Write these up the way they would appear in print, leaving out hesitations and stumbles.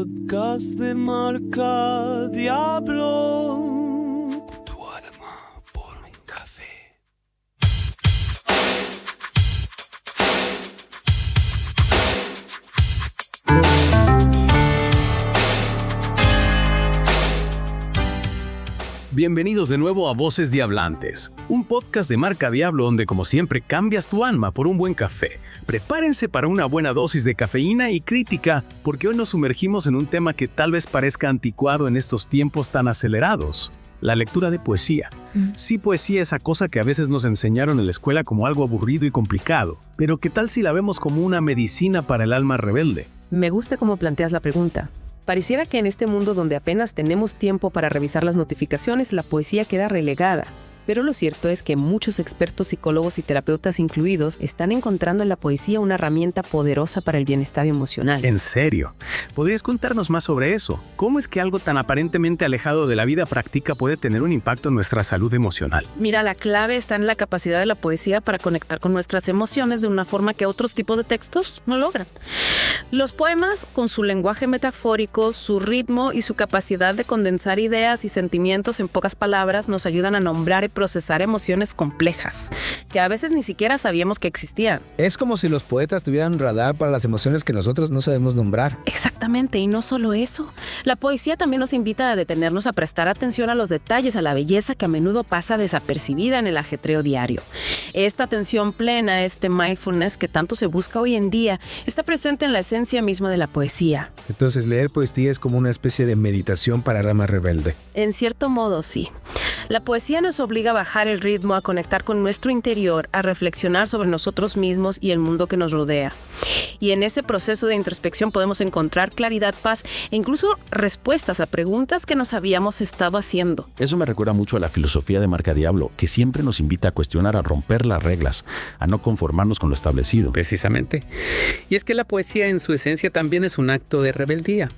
podcast de Marca Diablo. Tu alma por un café. Bienvenidos de nuevo a Voces Diablantes, un podcast de Marca Diablo donde, como siempre, cambias tu alma por un buen café. Prepárense para una buena dosis de cafeína y crítica, porque hoy nos sumergimos en un tema que tal vez parezca anticuado en estos tiempos tan acelerados: la lectura de poesía. Sí, poesía, esa cosa que a veces nos enseñaron en la escuela como algo aburrido y complicado, pero ¿qué tal si la vemos como una medicina para el alma rebelde? Me gusta cómo planteas la pregunta. Pareciera que en este mundo donde apenas tenemos tiempo para revisar las notificaciones, la poesía queda relegada. Pero lo cierto es que muchos expertos, psicólogos y terapeutas incluidos están encontrando en la poesía una herramienta poderosa para el bienestar emocional. ¿En serio? ¿Podrías contarnos más sobre eso? ¿Cómo es que algo tan aparentemente alejado de la vida práctica puede tener un impacto en nuestra salud emocional? Mira, la clave está en la capacidad de la poesía para conectar con nuestras emociones de una forma que otros tipos de textos no logran. Los poemas, con su lenguaje metafórico, su ritmo y su capacidad de condensar ideas y sentimientos en pocas palabras, nos ayudan a nombrar y procesar emociones complejas, que a veces ni siquiera sabíamos que existían. Es como si los poetas tuvieran un radar para las emociones que nosotros no sabemos nombrar. Exactamente, y no solo eso. La poesía también nos invita a detenernos a prestar atención a los detalles, a la belleza que a menudo pasa desapercibida en el ajetreo diario. Esta atención plena, este mindfulness que tanto se busca hoy en día, está presente en la esencia misma de la poesía. Entonces, leer poesía es como una especie de meditación para el alma rebelde. En cierto modo, sí. La poesía nos obliga a bajar el ritmo, a conectar con nuestro interior, a reflexionar sobre nosotros mismos y el mundo que nos rodea. Y en ese proceso de introspección podemos encontrar claridad, paz e incluso respuestas a preguntas que nos habíamos estado haciendo. Eso me recuerda mucho a la filosofía de Marca Diablo, que siempre nos invita a cuestionar, a romper las reglas, a no conformarnos con lo establecido. Precisamente. Y es que la poesía en su esencia también es un acto de rebeldía.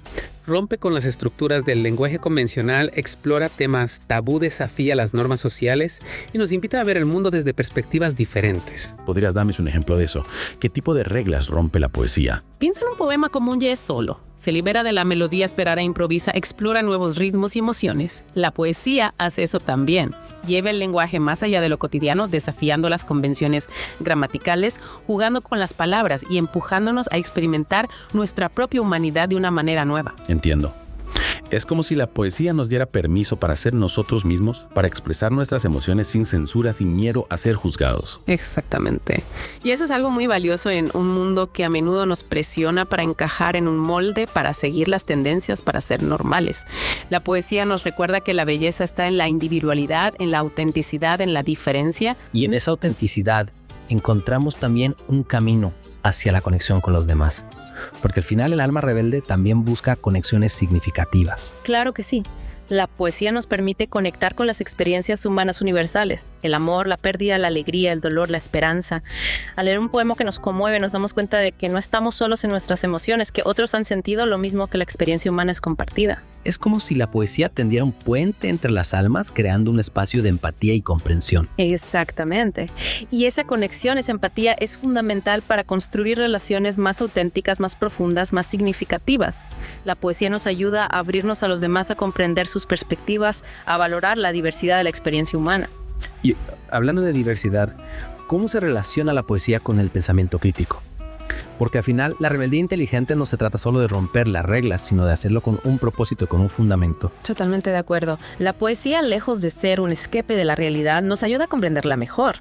Rompe con las estructuras del lenguaje convencional, explora temas tabú, desafía las normas sociales y nos invita a ver el mundo desde perspectivas diferentes. ¿Podrías darme un ejemplo de eso? ¿Qué tipo de reglas rompe la poesía? Piensa en un poema como un yes solo. Se libera de la melodía esperada e improvisa, explora nuevos ritmos y emociones. La poesía hace eso también. Lleva el lenguaje más allá de lo cotidiano, desafiando las convenciones gramaticales, jugando con las palabras y empujándonos a experimentar nuestra propia humanidad de una manera nueva. Entiendo. Es como si la poesía nos diera permiso para ser nosotros mismos, para expresar nuestras emociones sin censura, sin miedo a ser juzgados. Exactamente. Y eso es algo muy valioso en un mundo que a menudo nos presiona para encajar en un molde, para seguir las tendencias, para ser normales. La poesía nos recuerda que la belleza está en la individualidad, en la autenticidad, en la diferencia. Y en esa autenticidad encontramos también un camino hacia la conexión con los demás. Porque al final el alma rebelde también busca conexiones significativas. Claro que sí. La poesía nos permite conectar con las experiencias humanas universales. El amor, la pérdida, la alegría, el dolor, la esperanza. Al leer un poema que nos conmueve, nos damos cuenta de que no estamos solos en nuestras emociones, que otros han sentido lo mismo, que la experiencia humana es compartida. Es como si la poesía tendiera un puente entre las almas, creando un espacio de empatía y comprensión. Exactamente. Y esa conexión, esa empatía es fundamental para construir relaciones más auténticas, más profundas, más significativas. La poesía nos ayuda a abrirnos a los demás, a comprender sus perspectivas, a valorar la diversidad de la experiencia humana. Y hablando de diversidad, ¿cómo se relaciona la poesía con el pensamiento crítico? Porque al final la rebeldía inteligente no se trata solo de romper las reglas, sino de hacerlo con un propósito, con un fundamento. Totalmente de acuerdo. La poesía, lejos de ser un escape de la realidad, nos ayuda a comprenderla mejor.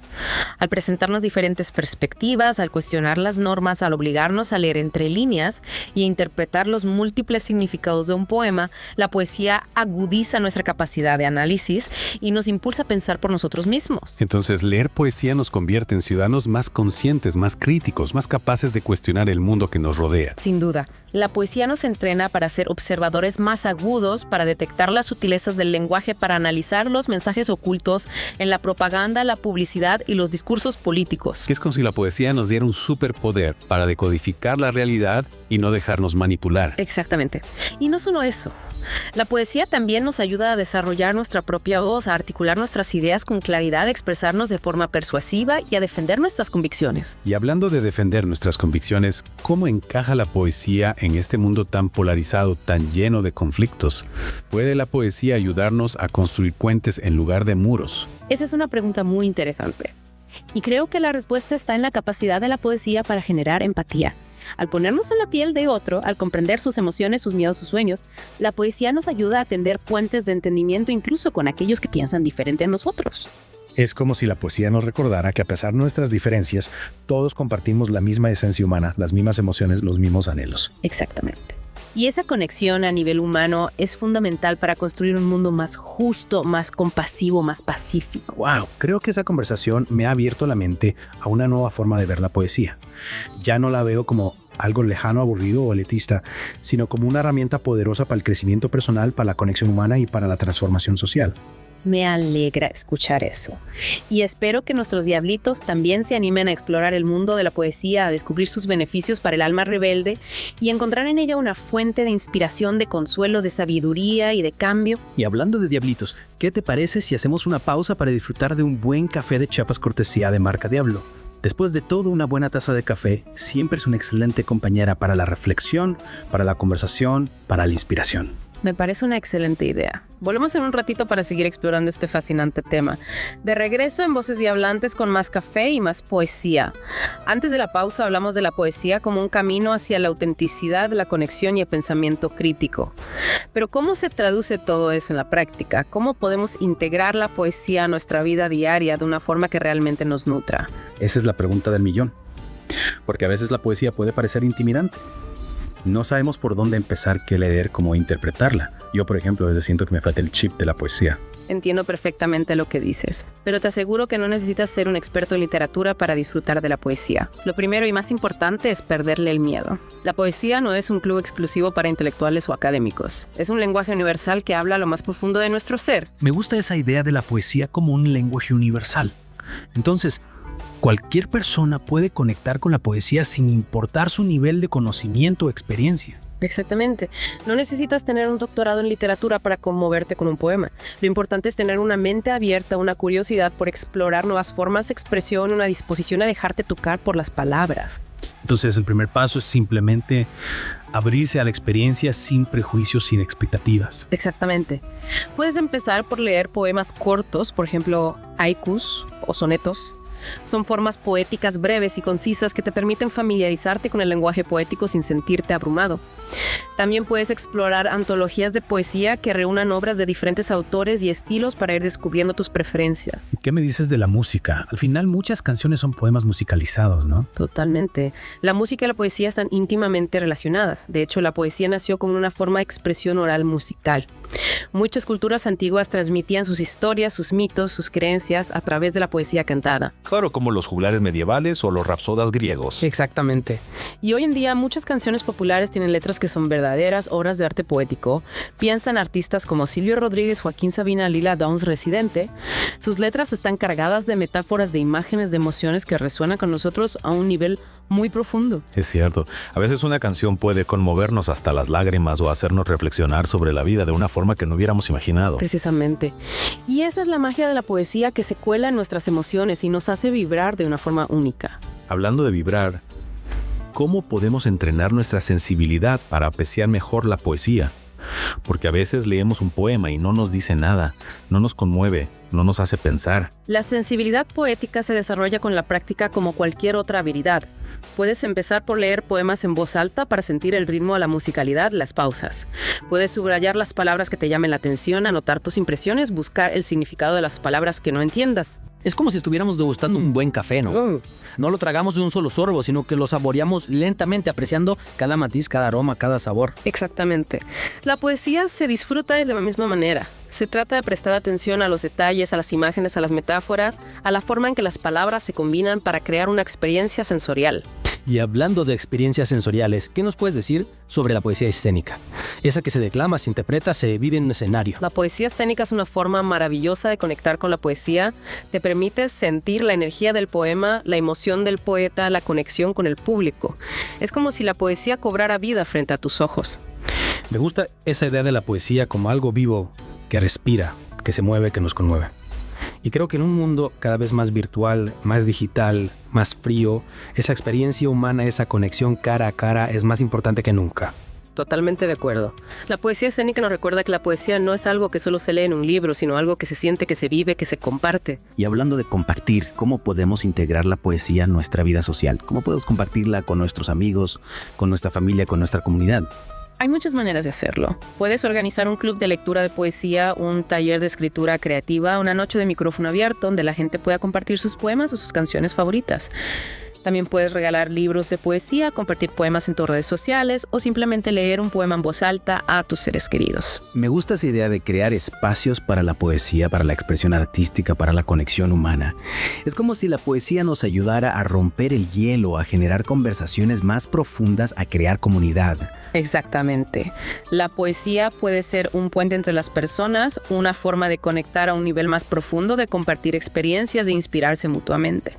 Al presentarnos diferentes perspectivas, al cuestionar las normas, al obligarnos a leer entre líneas y a interpretar los múltiples significados de un poema, la poesía agudiza nuestra capacidad de análisis y nos impulsa a pensar por nosotros mismos. Entonces, leer poesía nos convierte en ciudadanos más conscientes, más críticos, más capaces de cuestionar el mundo que nos rodea. Sin duda, la poesía nos entrena para ser observadores más agudos, para detectar las sutilezas del lenguaje, para analizar los mensajes ocultos en la propaganda, la publicidad y los discursos políticos. Que es como si la poesía nos diera un superpoder para decodificar la realidad y no dejarnos manipular. Exactamente. Y no solo eso. La poesía también nos ayuda a desarrollar nuestra propia voz, a articular nuestras ideas con claridad, a expresarnos de forma persuasiva y a defender nuestras convicciones. Y hablando de defender nuestras convicciones, ¿cómo encaja la poesía en este mundo tan polarizado, tan lleno de conflictos? ¿Puede la poesía ayudarnos a construir puentes en lugar de muros? Esa es una pregunta muy interesante. Y creo que la respuesta está en la capacidad de la poesía para generar empatía. Al ponernos en la piel de otro, al comprender sus emociones, sus miedos, sus sueños, la poesía nos ayuda a tender puentes de entendimiento incluso con aquellos que piensan diferente a nosotros. Es como si la poesía nos recordara que a pesar de nuestras diferencias, todos compartimos la misma esencia humana, las mismas emociones, los mismos anhelos. Exactamente. Y esa conexión a nivel humano es fundamental para construir un mundo más justo, más compasivo, más pacífico. ¡Wow! Creo que esa conversación me ha abierto la mente a una nueva forma de ver la poesía. Ya no la veo como algo lejano, aburrido o elitista, sino como una herramienta poderosa para el crecimiento personal, para la conexión humana y para la transformación social. Me alegra escuchar eso. Y espero que nuestros diablitos también se animen a explorar el mundo de la poesía, a descubrir sus beneficios para el alma rebelde y encontrar en ella una fuente de inspiración, de consuelo, de sabiduría y de cambio. Y hablando de diablitos, ¿qué te parece si hacemos una pausa para disfrutar de un buen café de Chiapas cortesía de Marca Diablo? Después de todo, una buena taza de café siempre es una excelente compañera para la reflexión, para la conversación, para la inspiración. Me parece una excelente idea. Volvemos en un ratito para seguir explorando este fascinante tema. De regreso en Voces Diablantes con más café y más poesía. Antes de la pausa hablamos de la poesía como un camino hacia la autenticidad, la conexión y el pensamiento crítico. Pero ¿cómo se traduce todo eso en la práctica? ¿Cómo podemos integrar la poesía a nuestra vida diaria de una forma que realmente nos nutra? Esa es la pregunta del millón. Porque a veces la poesía puede parecer intimidante. No sabemos por dónde empezar, qué leer, cómo interpretarla. Yo, por ejemplo, a veces siento que me falta el chip de la poesía. Entiendo perfectamente lo que dices, pero te aseguro que no necesitas ser un experto en literatura para disfrutar de la poesía. Lo primero y más importante es perderle el miedo. La poesía no es un club exclusivo para intelectuales o académicos. Es un lenguaje universal que habla a lo más profundo de nuestro ser. Me gusta esa idea de la poesía como un lenguaje universal. Entonces, cualquier persona puede conectar con la poesía sin importar su nivel de conocimiento o experiencia. Exactamente. No necesitas tener un doctorado en literatura para conmoverte con un poema. Lo importante es tener una mente abierta, una curiosidad por explorar nuevas formas de expresión, una disposición a dejarte tocar por las palabras. Entonces, el primer paso es simplemente abrirse a la experiencia sin prejuicios, sin expectativas. Exactamente. Puedes empezar por leer poemas cortos, por ejemplo, haikus o sonetos. Son formas poéticas breves y concisas que te permiten familiarizarte con el lenguaje poético sin sentirte abrumado. También puedes explorar antologías de poesía que reúnan obras de diferentes autores y estilos para ir descubriendo tus preferencias. ¿Qué me dices de la música? Al final, muchas canciones son poemas musicalizados, ¿no? Totalmente. La música y la poesía están íntimamente relacionadas. De hecho, la poesía nació como una forma de expresión oral musical. Muchas culturas antiguas transmitían sus historias, sus mitos, sus creencias a través de la poesía cantada. Claro, como los juglares medievales o los rapsodas griegos. Exactamente. Y hoy en día muchas canciones populares tienen letras que son verdaderas obras de arte poético. Piensa en artistas como Silvio Rodríguez, Joaquín Sabina, Lila Downs, Residente. Sus letras están cargadas de metáforas, de imágenes, de emociones que resuenan con nosotros a un nivel muy profundo. Es cierto. A veces una canción puede conmovernos hasta las lágrimas o hacernos reflexionar sobre la vida de una forma que no hubiéramos imaginado. Precisamente. Y esa es la magia de la poesía, que se cuela en nuestras emociones y nos hace vibrar de una forma única. Hablando de vibrar, ¿cómo podemos entrenar nuestra sensibilidad para apreciar mejor la poesía? Porque a veces leemos un poema y no nos dice nada, no nos conmueve, no nos hace pensar. La sensibilidad poética se desarrolla con la práctica como cualquier otra habilidad. Puedes empezar por leer poemas en voz alta para sentir el ritmo, la musicalidad, las pausas. Puedes subrayar las palabras que te llamen la atención, anotar tus impresiones, buscar el significado de las palabras que no entiendas. Es como si estuviéramos degustando un buen café, ¿no? No lo tragamos de un solo sorbo, sino que lo saboreamos lentamente, apreciando cada matiz, cada aroma, cada sabor. Exactamente. La poesía se disfruta de la misma manera. Se trata de prestar atención a los detalles, a las imágenes, a las metáforas, a la forma en que las palabras se combinan para crear una experiencia sensorial. Y hablando de experiencias sensoriales, ¿qué nos puedes decir sobre la poesía escénica? Esa que se declama, se interpreta, se vive en un escenario. La poesía escénica es una forma maravillosa de conectar con la poesía. Te permite sentir la energía del poema, la emoción del poeta, la conexión con el público. Es como si la poesía cobrara vida frente a tus ojos. Me gusta esa idea de la poesía como algo vivo, que respira, que se mueve, que nos conmueve. Y creo que en un mundo cada vez más virtual, más digital, más frío, esa experiencia humana, esa conexión cara a cara es más importante que nunca. Totalmente de acuerdo. La poesía escénica nos recuerda que la poesía no es algo que solo se lee en un libro, sino algo que se siente, que se vive, que se comparte. Y hablando de compartir, ¿cómo podemos integrar la poesía en nuestra vida social? ¿Cómo podemos compartirla con nuestros amigos, con nuestra familia, con nuestra comunidad? Hay muchas maneras de hacerlo. Puedes organizar un club de lectura de poesía, un taller de escritura creativa, una noche de micrófono abierto donde la gente pueda compartir sus poemas o sus canciones favoritas. También puedes regalar libros de poesía, compartir poemas en tus redes sociales o simplemente leer un poema en voz alta a tus seres queridos. Me gusta esa idea de crear espacios para la poesía, para la expresión artística, para la conexión humana. Es como si la poesía nos ayudara a romper el hielo, a generar conversaciones más profundas, a crear comunidad. Exactamente. La poesía puede ser un puente entre las personas, una forma de conectar a un nivel más profundo, de compartir experiencias, de inspirarse mutuamente.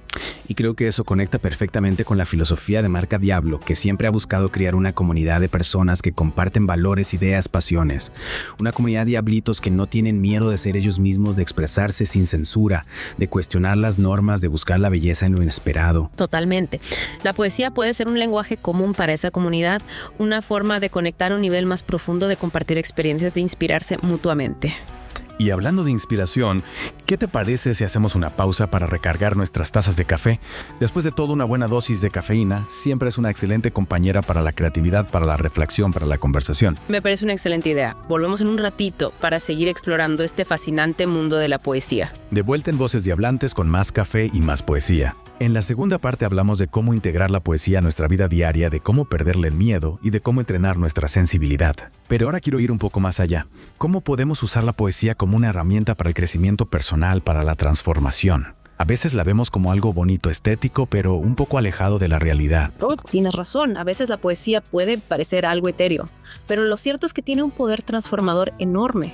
Y creo que eso conecta perfectamente con la filosofía de Marca Diablo, que siempre ha buscado crear una comunidad de personas que comparten valores, ideas, pasiones. Una comunidad de diablitos que no tienen miedo de ser ellos mismos, de expresarse sin censura, de cuestionar las normas, de buscar la belleza en lo inesperado. Totalmente. La poesía puede ser un lenguaje común para esa comunidad, una forma de conectar a un nivel más profundo, de compartir experiencias, de inspirarse mutuamente. Y hablando de inspiración, ¿qué te parece si hacemos una pausa para recargar nuestras tazas de café? Después de todo, una buena dosis de cafeína siempre es una excelente compañera para la creatividad, para la reflexión, para la conversación. Me parece una excelente idea. Volvemos en un ratito para seguir explorando este fascinante mundo de la poesía. De vuelta en Voces Diablantes con más café y más poesía. En la segunda parte hablamos de cómo integrar la poesía a nuestra vida diaria, de cómo perderle el miedo y de cómo entrenar nuestra sensibilidad. Pero ahora quiero ir un poco más allá. ¿Cómo podemos usar la poesía como una herramienta para el crecimiento personal, para la transformación? A veces la vemos como algo bonito, estético, pero un poco alejado de la realidad. Oh, tienes razón, a veces la poesía puede parecer algo etéreo, pero lo cierto es que tiene un poder transformador enorme.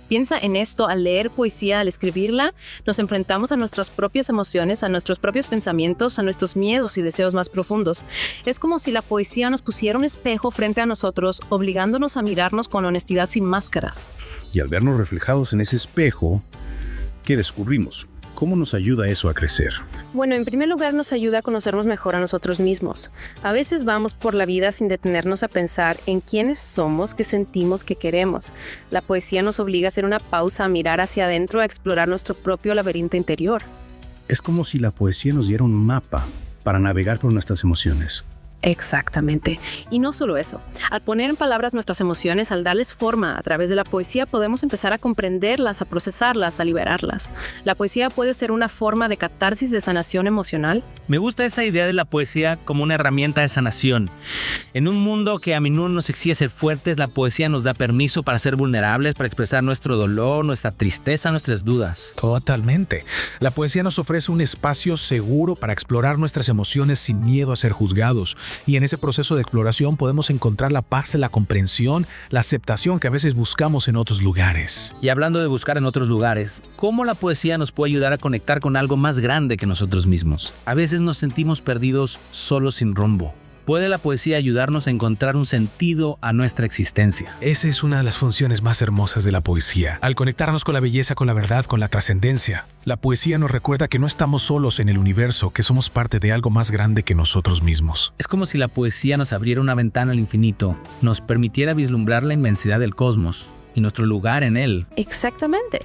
Piensa en esto: al leer poesía, al escribirla, nos enfrentamos a nuestras propias emociones, a nuestros propios pensamientos, a nuestros miedos y deseos más profundos. Es como si la poesía nos pusiera un espejo frente a nosotros, obligándonos a mirarnos con honestidad sin máscaras. Y al vernos reflejados en ese espejo, ¿qué descubrimos? ¿Cómo nos ayuda eso a crecer? Bueno, en primer lugar nos ayuda a conocernos mejor a nosotros mismos. A veces vamos por la vida sin detenernos a pensar en quiénes somos, qué sentimos, qué queremos. La poesía nos obliga a hacer una pausa, a mirar hacia adentro, a explorar nuestro propio laberinto interior. Es como si la poesía nos diera un mapa para navegar por nuestras emociones. Exactamente. Y no solo eso. Al poner en palabras nuestras emociones, al darles forma a través de la poesía, podemos empezar a comprenderlas, a procesarlas, a liberarlas. La poesía puede ser una forma de catarsis, de sanación emocional. Me gusta esa idea de la poesía como una herramienta de sanación. En un mundo que a menudo nos exige ser fuertes, la poesía nos da permiso para ser vulnerables, para expresar nuestro dolor, nuestra tristeza, nuestras dudas. Totalmente. La poesía nos ofrece un espacio seguro para explorar nuestras emociones sin miedo a ser juzgados. Y en ese proceso de exploración podemos encontrar la paz, la comprensión, la aceptación que a veces buscamos en otros lugares. Y hablando de buscar en otros lugares, ¿cómo la poesía nos puede ayudar a conectar con algo más grande que nosotros mismos? A veces nos sentimos perdidos, solos, sin rumbo. ¿Puede la poesía ayudarnos a encontrar un sentido a nuestra existencia? Esa es una de las funciones más hermosas de la poesía. Al conectarnos con la belleza, con la verdad, con la trascendencia, la poesía nos recuerda que no estamos solos en el universo, que somos parte de algo más grande que nosotros mismos. Es como si la poesía nos abriera una ventana al infinito, nos permitiera vislumbrar la inmensidad del cosmos y nuestro lugar en él. Exactamente.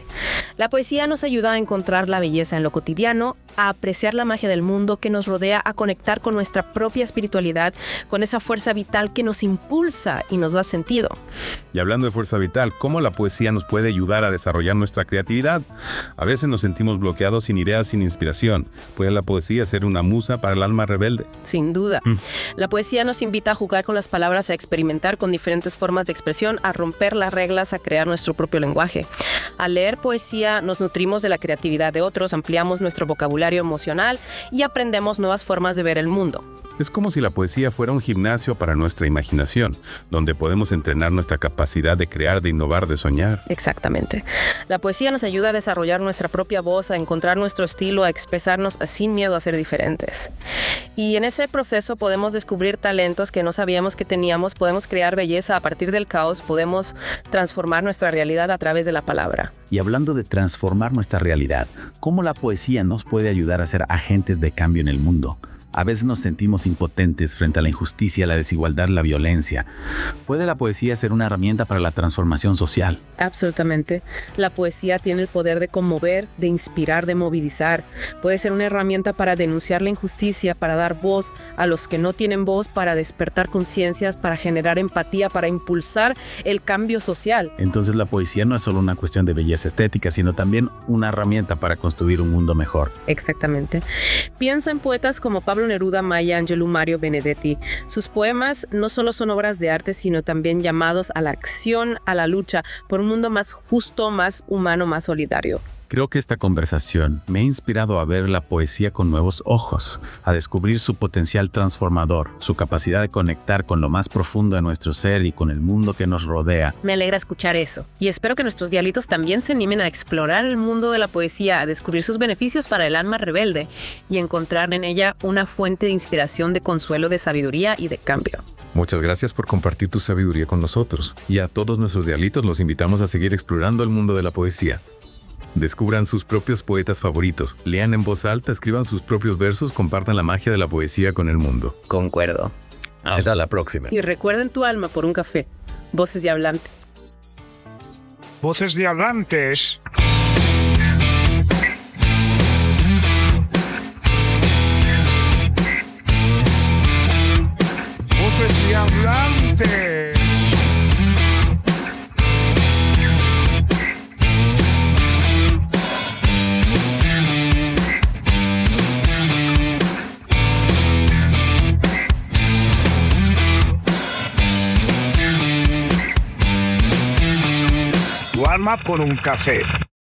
La poesía nos ayuda a encontrar la belleza en lo cotidiano, a apreciar la magia del mundo que nos rodea, a conectar con nuestra propia espiritualidad, con esa fuerza vital que nos impulsa y nos da sentido. Y hablando de fuerza vital, ¿cómo la poesía nos puede ayudar a desarrollar nuestra creatividad? A veces nos sentimos bloqueados, sin ideas, sin inspiración. ¿Puede la poesía ser una musa para el alma rebelde? Sin duda. La poesía nos invita a jugar con las palabras, a experimentar con diferentes formas de expresión, a romper las reglas, a crear nuestro propio lenguaje. Al leer poesía nos nutrimos de la creatividad de otros, ampliamos nuestro vocabulario emocional y aprendemos nuevas formas de ver el mundo. Es como si la poesía fuera un gimnasio para nuestra imaginación, donde podemos entrenar nuestra capacidad de crear, de innovar, de soñar. Exactamente. La poesía nos ayuda a desarrollar nuestra propia voz, a encontrar nuestro estilo, a expresarnos sin miedo a ser diferentes. Y en ese proceso podemos descubrir talentos que no sabíamos que teníamos, podemos crear belleza a partir del caos, podemos transformar nuestra realidad a través de la palabra. Y hablando de transformar nuestra realidad, ¿cómo la poesía nos puede ayudar a ser agentes de cambio en el mundo? A veces nos sentimos impotentes frente a la injusticia, la desigualdad, la violencia. ¿Puede la poesía ser una herramienta para la transformación social? Absolutamente. La poesía tiene el poder de conmover, de inspirar, de movilizar. Puede ser una herramienta para denunciar la injusticia, para dar voz a los que no tienen voz, para despertar conciencias, para generar empatía, para impulsar el cambio social. Entonces la poesía no es solo una cuestión de belleza estética, sino también una herramienta para construir un mundo mejor. Exactamente. Piensa en poetas como Pablo Neruda, Maya Angelou, Mario Benedetti. Sus poemas no solo son obras de arte, sino también llamados a la acción, a la lucha por un mundo más justo, más humano, más solidario. Creo que esta conversación me ha inspirado a ver la poesía con nuevos ojos, a descubrir su potencial transformador, su capacidad de conectar con lo más profundo de nuestro ser y con el mundo que nos rodea. Me alegra escuchar eso. Y espero que nuestros diablitos también se animen a explorar el mundo de la poesía, a descubrir sus beneficios para el alma rebelde y encontrar en ella una fuente de inspiración, de consuelo, de sabiduría y de cambio. Muchas gracias por compartir tu sabiduría con nosotros. Y a todos nuestros diablitos los invitamos a seguir explorando el mundo de la poesía. Descubran sus propios poetas favoritos, lean en voz alta, escriban sus propios versos, compartan la magia de la poesía con el mundo. Concuerdo. Hasta la próxima. Y recuerden tu alma por un café. Voces de Hablantes. Voces de Hablantes. Voces de Hablantes. Tu alma por un café.